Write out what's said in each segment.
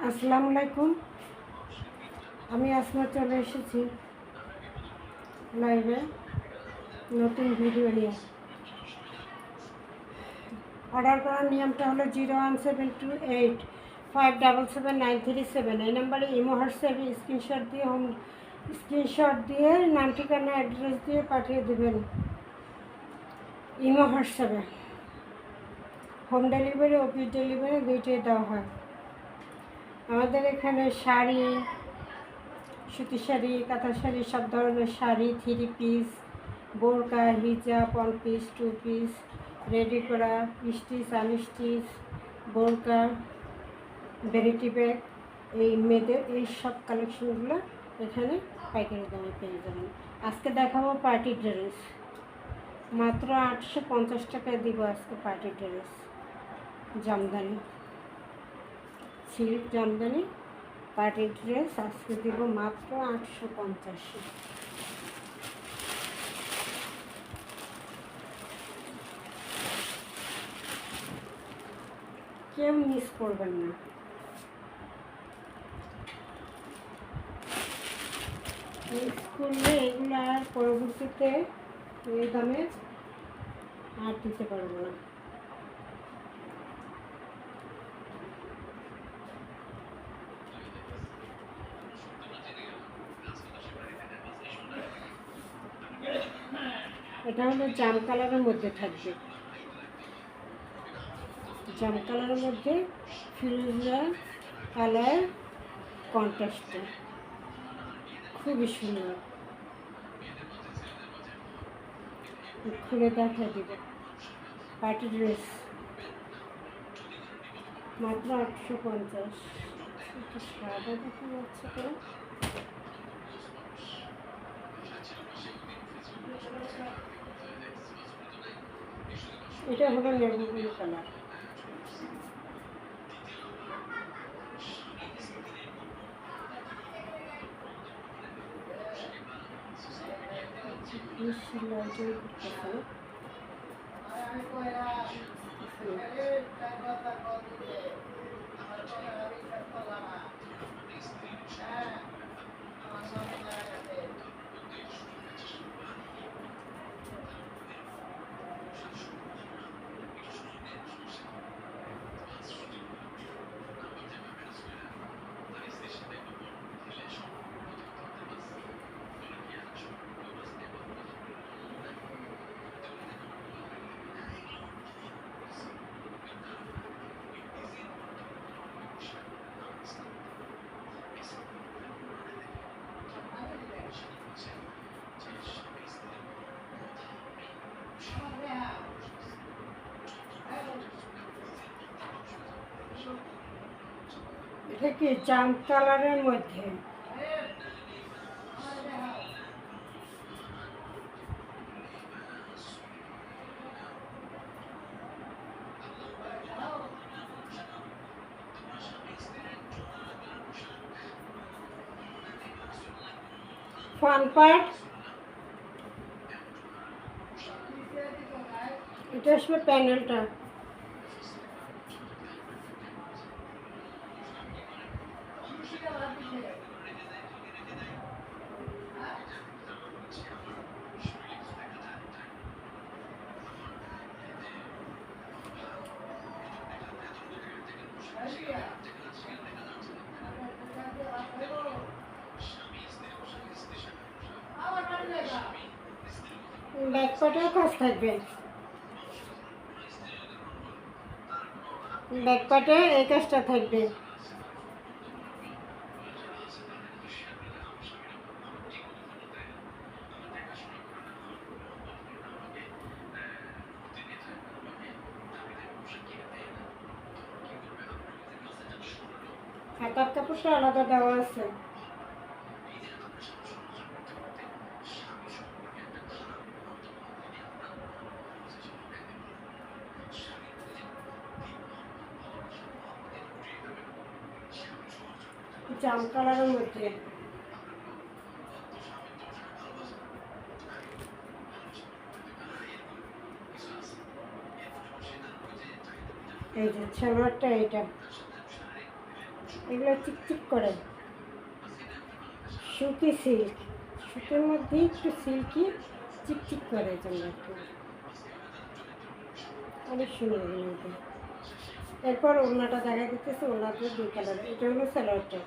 আসসালামু আলাইকুম। আমি আসমা চলে এসেছি লাইভে নতুন ভিডিও নিয়ে। অর্ডার করার নিয়মটা হলো 01728577937। এই নাম্বারে ইমো হোয়াটসঅ্যাপে স্ক্রিনশট দিয়ে নাম ঠিকানা অ্যাড্রেস দিয়ে পাঠিয়ে দেবেন। ইমো হোয়াটসঅ্যাপে হোম ডেলিভারি, অফিস ডেলিভারি দুইটাই দেওয়া হয়। আমাদের এখানে শাড়ি, সুতি শাড়ি, কাঁথা শাড়ি, সব ধরনের শাড়ি, 3 পিস, বোরকা, হিজাব, 1 পিস, 2 পিস, রেডি করা, স্টিচ, আনস্টিচ, বোরকা, ভ্যানিটি ব্যাগ, এই মেয়েদের এই সব কালেকশনগুলো এখানে পাইকারি দামে পেয়ে যাবেন। আজকে দেখাবো পার্টি ড্রেস, মাত্র 850 টাকায় দিব আজকে party dress. Jamdani, silk Jamdani party dress আজকে দিব মাত্র 850। কেউ মিস করবেন না। মিস করলে এগুলো আর পরবর্তীতে এই দামে আর দিতে পারবো না। এটা হলো জাম কালারের মধ্যে থাকবে, জাম কালারের মধ্যে ফিরোজা কালার কন্ট্রাস্টে, খুবই সুন্দর। খুলে দেখা দিব পার্টি ড্রেস মাত্র 850। সাদা দেখা যাচ্ছে তো, এটা হলো নেভি ব্লু কালার। এটা কি জাম কালারের মধ্যে, ফ্রন্ট পার্ট এটা আসবে প্যানেলটা। ব্যাক পার্টেও কাজ থাকবে, ব্যাক পার্টে এই কাজটা থাকবে। হাতার কাপড়টা আলাদা দেওয়া আছে। জাম কালারের মধ্যে এই যে সালোয়ারটা, এটা এগুলো চিকচিক করে, সুতি সিল্ক, সুতির মধ্যে একটু সিল্কি চিকচিক করে, জন্য একটু অনেক সুন্দর এগুলো। এরপর ওড়নাটা দেখা দিতেছে, ওড়নাতে 2 কালার, এটা হলো সালোয়ারটা।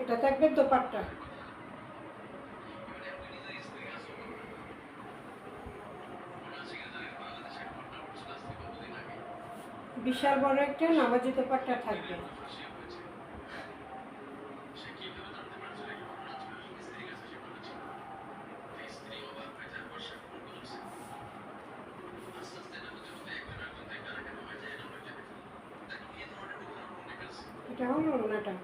এটা থাকবে দোপাট্টা। বিশাল বড় একটা নামাজি দোপাট্টা থাকবে। এটা হলো ওড়নাটা।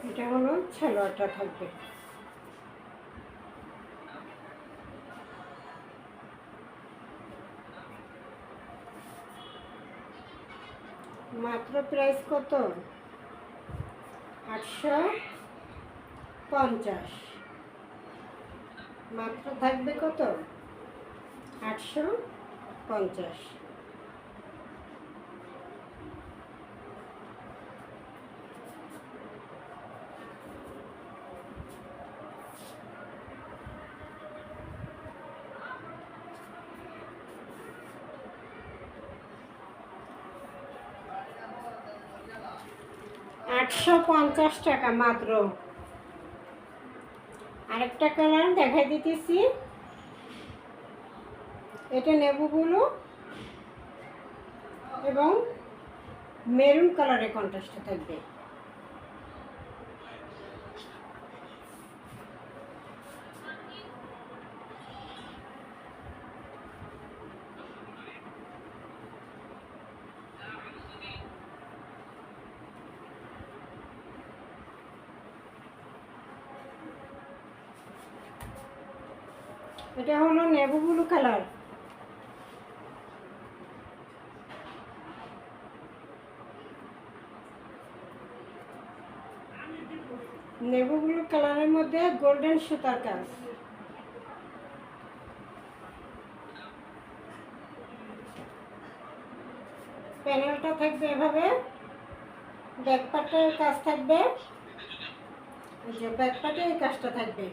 এটা হলো সালোয়ারটা থাকবে। মাত্র প্রাইস কত? 850। মাত্র থাকবে কত? 850। টাকা মাত্র। আরেকটা কালার দেখাই দিতেছি, এটা নেভি ব্লু এবং মেরুন কালারের কন্ট্রাস্টে থাকবে। এটা হলো navy blue colour. Navy blue কালারের মধ্যে গোল্ডেন সুতার কাজ। প্যানেলটা থাকবে এভাবে, ব্যাকপার্টের কাজ থাকবে, এই যে ব্যাকপার্টে এই কাজটা থাকবে।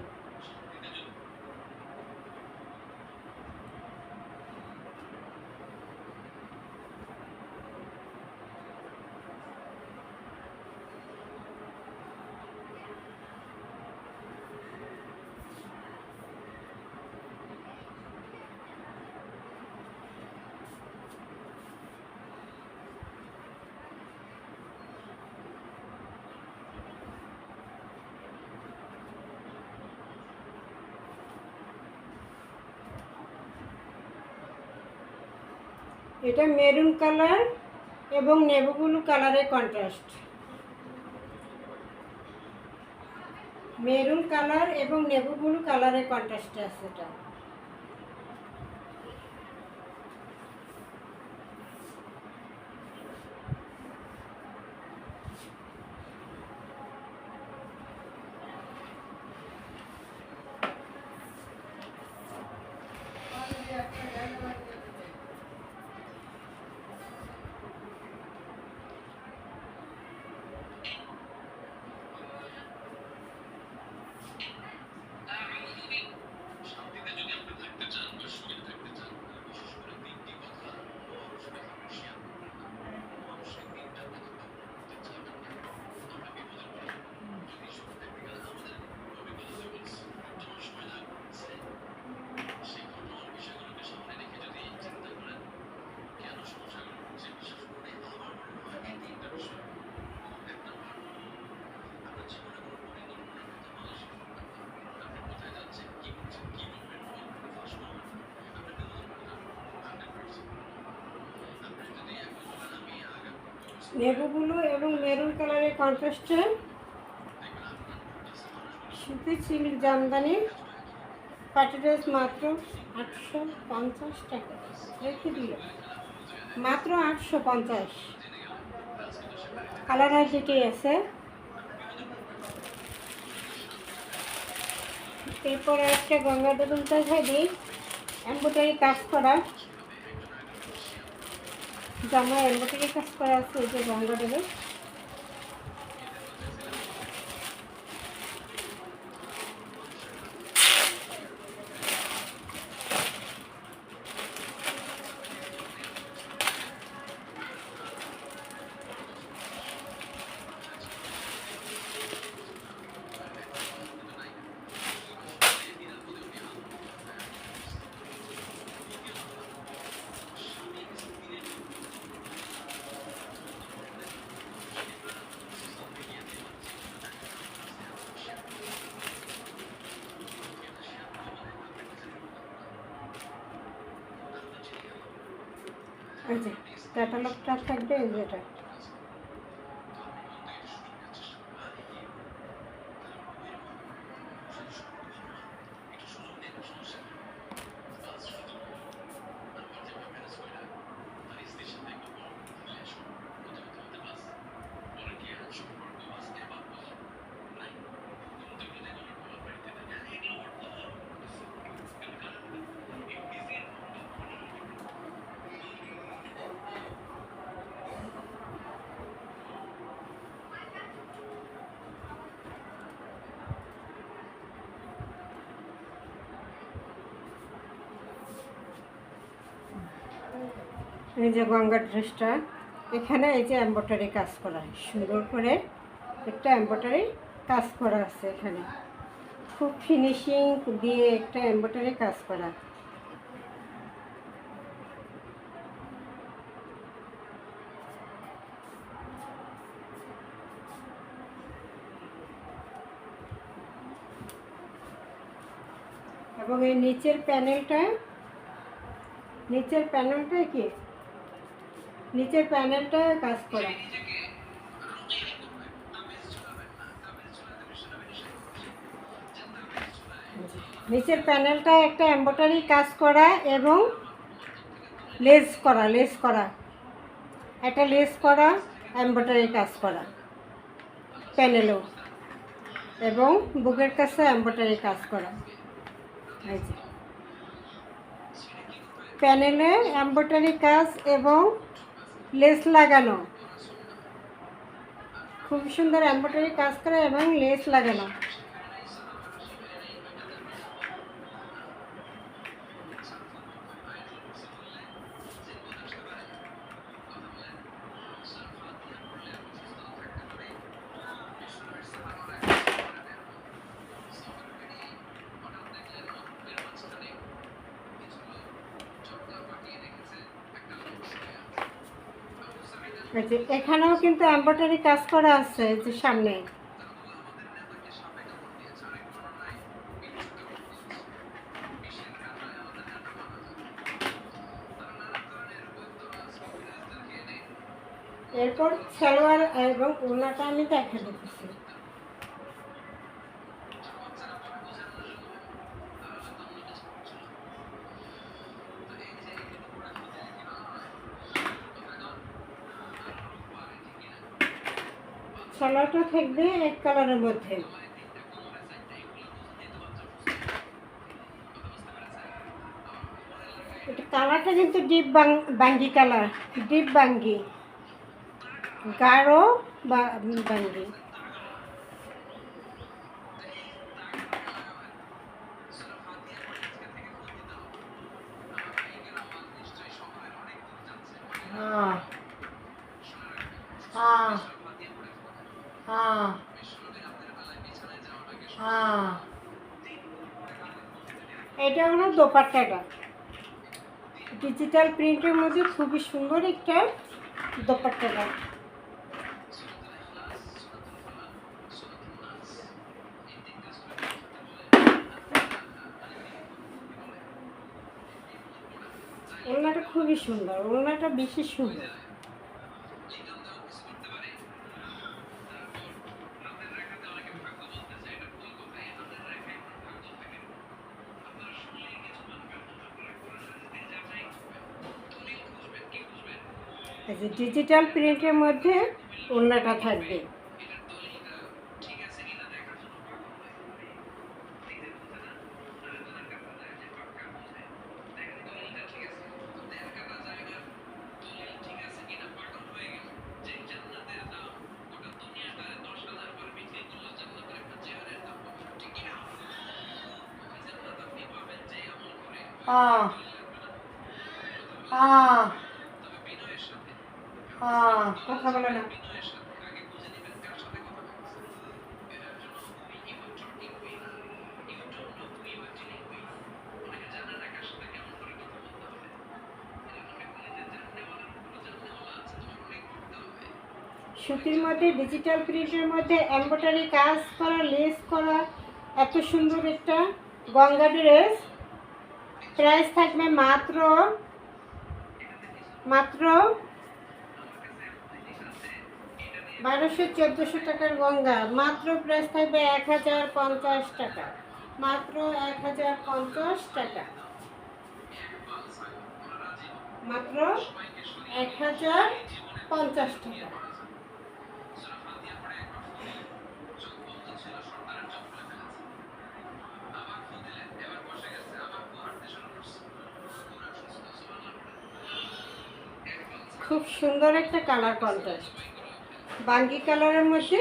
এটা মেরুন কালার এবং নেভি ব্লু কালারের কন্ট্রাস্ট। মেরুন কালার এবং নেভি ব্লু কালারের কন্ট্রাস্ট আছে এটা। নেভি ব্লু এবং মেরুন কালারের কন্ট্রাস্টে সুতি সিল্ক জামদানি পার্টি ড্রেস মাত্র 850 টাকা রেখে দিল, মাত্র 850। কালার আর যেটি আছে। এরপরে একটা গঙ্গা দুলটা দিই, এমব্রয়ডারি কাজ করা জামা, এমব্রয়ডারি কাজ করা আছে। এই যে গঙ্গা দেবে, এই যে ক্যাটালগটা থাকবে, এই যেটা এই যে গঙ্গার ড্রেসটা, এখানে এই যে এমব্রয়ডারি কাজ করা, সুন্দর করে একটা এমব্রয়ডারি কাজ করা আছে এখানে, খুব ফিনিশিং দিয়ে একটা এমব্রয়ডারি কাজ করা। এবং এই নিচের প্যানেলটা কি নিচের প্যানেলটা কাজ করা, নিচের প্যানেলটা একটা এমব্রয়ডারি কাজ করা এবং লেস করা একটা লেস করা এমব্রয়ডারি কাজ করা প্যানেলও, এবং বুকের কাছে এমব্রয়ডারি কাজ করা। এই যে প্যানেলে এমব্রয়ডারি কাজ এবং লেস লাগানো, খুব সুন্দর এমব্রয়ডারি কাজ করা এবং লেস লাগানো। এখানেও কিন্তু এমব্রয়ডারি কাজ করা আছে, যে সামনে এরপর সালোয়ার এবং ওড়নাটা আমি দেখা দিচ্ছি। সালোয়ারটা থাকবে এক কালারের মধ্যে, এটা কালারটা কিন্তু ডিপ বাঙ্গি কালার, ডিপ বাঙ্গি, গাঢ় বাঙ্গি। এটা হলো দোপাট্টাটা, ডিজিটাল প্রিন্টের মধ্যে খুবই সুন্দর একটা দোপাট্টাটা। ওড়নাটা খুবই সুন্দর, ওড়নাটা বেশি সুন্দর। এই যে ডিজিটাল প্রিন্টের মধ্যে ওড়নাটা থাকবে। কথা বলে না। সুতির মধ্যে ডিজিটাল প্রিন্টের মধ্যে এমব্রয়ডারি কাজ করা, লেস করা, এত সুন্দর একটা গঙ্গা ড্রেস। প্রাইস থাকবে মাত্র 1200-1400 টাকার গঙ্গা, মাত্র প্রাইস থাকবে 1050 টাকা, মাত্র 1050 টাকা, মাত্র 1050 টাকা। খুব সুন্দর একটা কালার কন্ট্রাস্ট, বাঙ্গি কালারের মধ্যে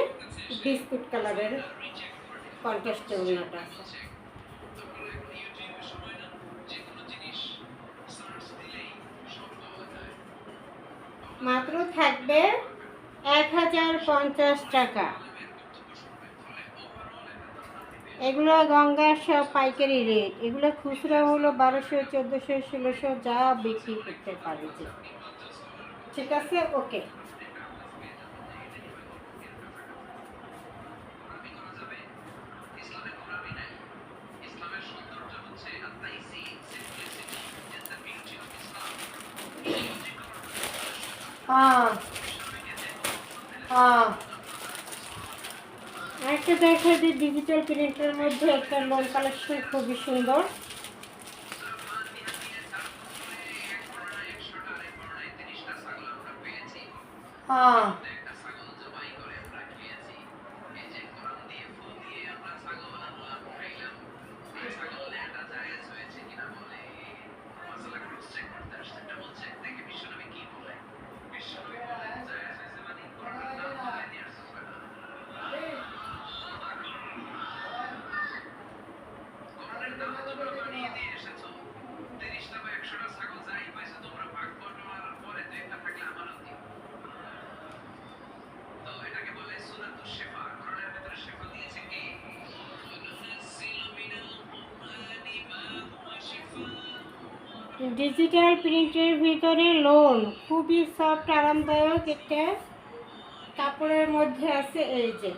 বিস্কুট কালারের কন্ট্রাস্টে ওড়নাটা আছে। মাত্র থাকবে 1050 টাকা। এগুলো গঙ্গার সব পাইকারি রেট, এগুলো খুচরা হলো 1200, 1400, 1600 যা বিক্রি করতে পারে। ঠিক আছে, ওকে। একটা দেখা যে ডিজিটাল প্রিন্টের মধ্যে একটা লোন কালেকশন খুবই সুন্দর। ডিজিটাল প্রিন্টের ভিতরে লোন, খুবই সফট আরামদায়ক একটা কাপড়ের মধ্যে আছে। এই যে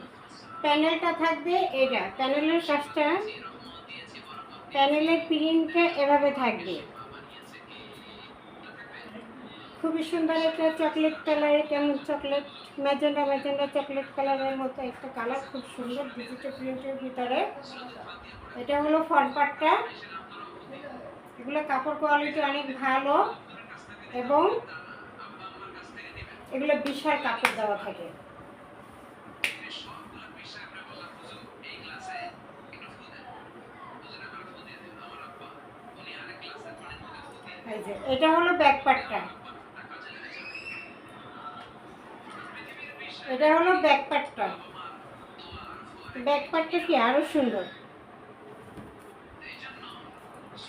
প্যানেলটা থাকবে, এটা প্যানেলের কাজটা, প্যানেলের প্রিন্টটা এভাবে থাকবে। খুবই সুন্দর একটা চকলেট কালার, কেমন চকলেট ম্যাজেন্ডা চকলেট কালারের মতো একটা কালার, খুব সুন্দর ডিজিটাল প্রিন্টের ভিতরে। এটা হলো ফ্রন্ট পার্টটা। এগুলো কাপড় কোয়ালিটি অনেক ভালো এবং এগুলো বিশাল কাপড় দেওয়া থাকে। এটা হলো ব্যাক পার্টটা, এটা হলো ব্যাক পার্টটা। ব্যাক পার্টটা কি আরো সুন্দর।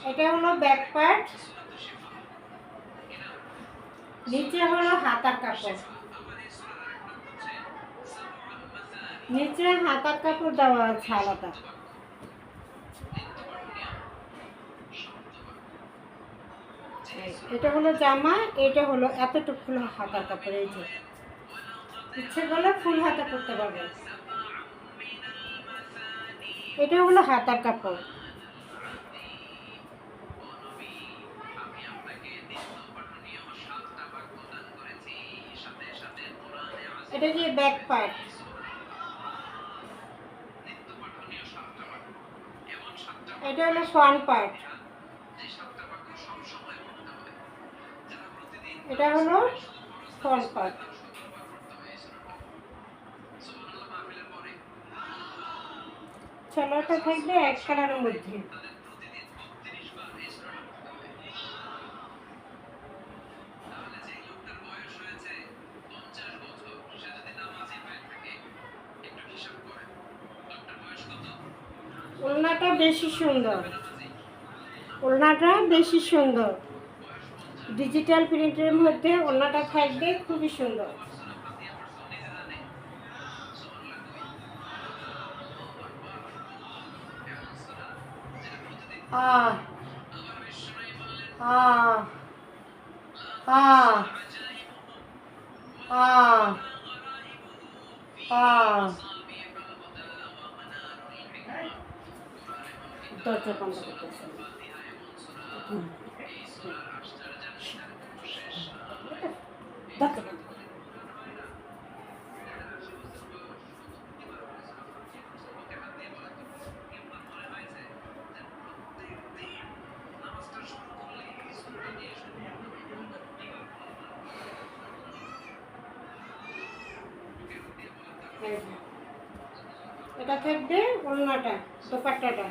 এটা হলো ব্যাক পার্ট, নিচে হলো হাতার কাপড়, নিচে হাতার কাপড় দেওয়া আছে আলাদা। এটা হলো জামা, এটা হলো এতটুকু হলো হাতার কাপড়। এই যে ইচ্ছে করলে ফুল হাতা করতে পারবে। এটা হলো হাতার কাপড়। এটা যে ব্যাক পার্ট, এটা হলো ফ্রন্ট পার্ট, এটা হলো ফ্রন্ট পার্ট। সালোয়ারটা থাকবে এক কালারের মধ্যে। ওড়নাটা বেশি সুন্দর, ওড়নাটা বেশি সুন্দর, ডিজিটাল প্রিন্টের মধ্যে ওড়নাটা থাকবে খুবই সুন্দর। আহ আহ আহ আহ আহ দরজা বন্ধ করতেছে। এটা থাকবে ওড়নাটা, দোপাট্টাটা।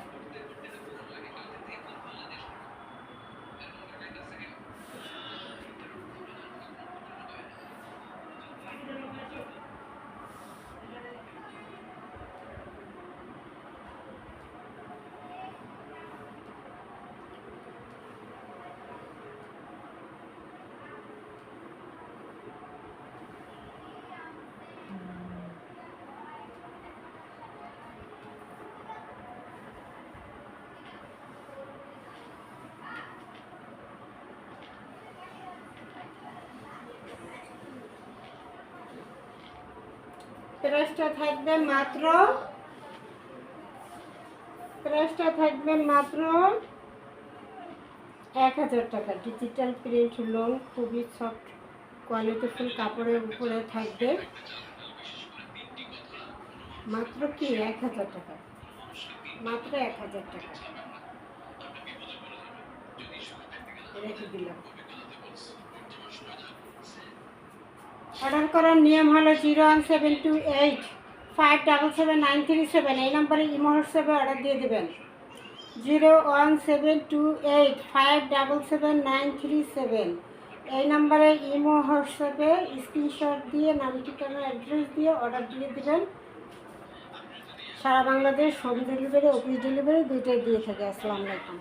প্রাইসটা থাকবে মাত্র 1000 টাকা। ডিজিটাল প্রিন্ট লোন, খুবই সফট কোয়ালিটিফুল কাপড়ের উপরে থাকবে মাত্র কি 1000 টাকা, মাত্র 1000 টাকা রেখে দিলাম। অর্ডার করার নিয়ম হলো 01728577937, এই নম্বরে ইমো হোয়াটসঅ্যাপে অর্ডার দিয়ে দেবেন। 01728577937, এই নম্বরে ইমো হোয়াটসঅ্যাপে স্ক্রিনশট দিয়ে নাম ঠিকানা অ্যাড্রেস দিয়ে অর্ডার দিয়ে দেবেন। সারা Bangladesh home delivery, office delivery দুইটাই দিয়ে থাকে। আসসালামু আলাইকুম।